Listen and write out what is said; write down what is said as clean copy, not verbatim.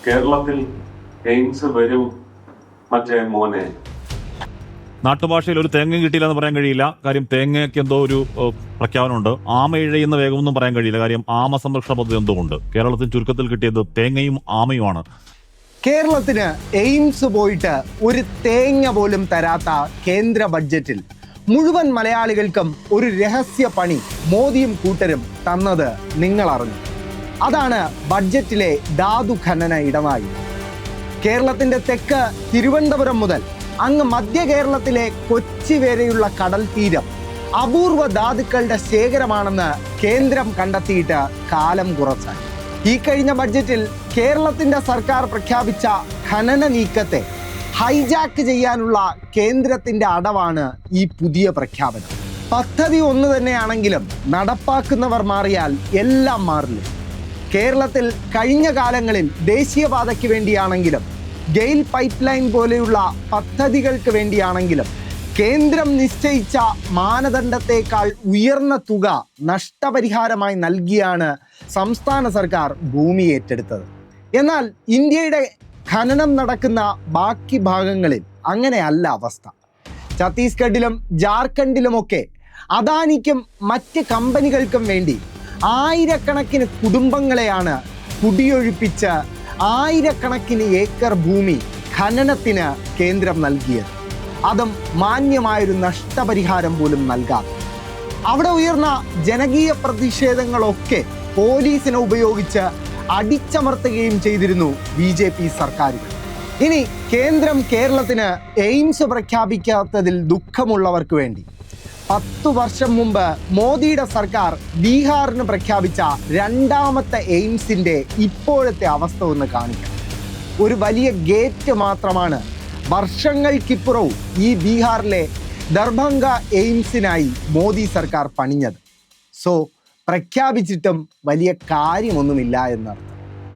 കേരളത്തിൽ എയിംസ് വരും മറ്റേ മോനെ. നാട്ടുഭാഷയിൽ ഒരു തേങ്ങ കിട്ടിയില്ല എന്ന് പറയാൻ കഴിയില്ല. കാര്യം തേങ്ങയ്ക്ക് എന്തോ ഒരു പ്രഖ്യാപനമുണ്ട്. ആമ ഇഴയുന്ന വേഗമൊന്നും പറയാൻ കഴിയില്ല. കാര്യം ആമ സംരക്ഷണ പദ്ധതി എന്തോ ഉണ്ട്. കേരളത്തിൽ ചുരുക്കത്തിൽ കിട്ടിയത് തേങ്ങയും ആമയുമാണ്. കേരളത്തിന് എയിംസ് പോയിട്ട് ഒരു തേങ്ങ പോലും തരാത്ത കേന്ദ്ര ബഡ്ജറ്റിൽ മുഴുവൻ മലയാളികൾക്കും ഒരു രഹസ്യ പണി മോദിയും കൂട്ടരും തന്നത് നിങ്ങൾ അറിഞ്ഞു. അതാണ് ബഡ്ജറ്റിലെ ധാതു ഖനന ഇടനാഴി. കേരളത്തിന്റെ തെക്ക് തിരുവനന്തപുരം മുതൽ അങ്ങ് മധ്യ കേരളത്തിലെ കൊച്ചി വരെയുള്ള കടൽ തീരം അപൂർവ ധാതുക്കളുടെ ശേഖരമാണെന്ന് കേന്ദ്രം കണ്ടെത്തിയിട്ട് കാലം കുറച്ചായി. ഈ കഴിഞ്ഞ ബഡ്ജറ്റിൽ കേരളത്തിന്റെ സർക്കാർ പ്രഖ്യാപിച്ച ഖനന നീക്കത്തെ ഹൈജാക്ക് ചെയ്യാനുള്ള കേന്ദ്രത്തിന്റെ അടവാണ് ഈ പുതിയ പ്രഖ്യാപനം. പദ്ധതി ഒന്ന് തന്നെയാണെങ്കിലും നടപ്പാക്കുന്നവർ മാറിയാൽ എല്ലാം മാറില്ല. കേരളത്തിൽ കഴിഞ്ഞ കാലങ്ങളിൽ ദേശീയപാതയ്ക്ക് വേണ്ടിയാണെങ്കിലും ഗെയിൽ പൈപ്പ് ലൈൻ പോലെയുള്ള പദ്ധതികൾക്ക് വേണ്ടിയാണെങ്കിലും കേന്ദ്രം നിശ്ചയിച്ച മാനദണ്ഡത്തെക്കാൾ ഉയർന്ന തുക നഷ്ടപരിഹാരമായി നൽകിയാണ് സംസ്ഥാന സർക്കാർ ഭൂമി ഏറ്റെടുത്തത്. എന്നാൽ ഇന്ത്യയുടെ ഖനനം നടക്കുന്ന ബാക്കി ഭാഗങ്ങളിൽ അങ്ങനെയല്ല അവസ്ഥ. ഛത്തീസ്ഗഡിലും ജാർഖണ്ഡിലുമൊക്കെ അദാനിക്കും മറ്റ് കമ്പനികൾക്കും വേണ്ടി ആയിരക്കണക്കിന് കുടുംബങ്ങളെയാണ് കുടിയൊഴിപ്പിച്ച് ആയിരക്കണക്കിന് ഏക്കർ ഭൂമി ഖനനത്തിന് കേന്ദ്രം നൽകിയത്. അതും മാന്യമായൊരു നഷ്ടപരിഹാരം പോലും നൽകാതെ. അവിടെ ഉയർന്ന ജനകീയ പ്രതിഷേധങ്ങളൊക്കെ പോലീസിനെ ഉപയോഗിച്ച് അടിച്ചമർത്തുകയും ചെയ്തിരുന്നു BJP സർക്കാരുകൾ. ഇനി കേന്ദ്രം കേരളത്തിന് എയിംസ് പ്രഖ്യാപിക്കാത്തതിൽ ദുഃഖമുള്ളവർക്ക് വേണ്ടി 10 വർഷം മുമ്പ് മോദിയുടെ സർക്കാർ ബീഹാറിന് പ്രഖ്യാപിച്ച രണ്ടാമത്തെ എയിംസിന്റെ ഇപ്പോഴത്തെ അവസ്ഥ ഒന്ന് കാണിക്കാം. ഒരു വലിയ ഗേറ്റ് മാത്രമാണ് വർഷങ്ങൾക്കിപ്പുറവും ഈ ബീഹാറിലെ ദർഭംഗ എയിംസിനായി മോദി സർക്കാർ പണിഞ്ഞത്. പ്രഖ്യാപിച്ചിട്ടും വലിയ കാര്യമൊന്നുമില്ല എന്നർത്ഥം.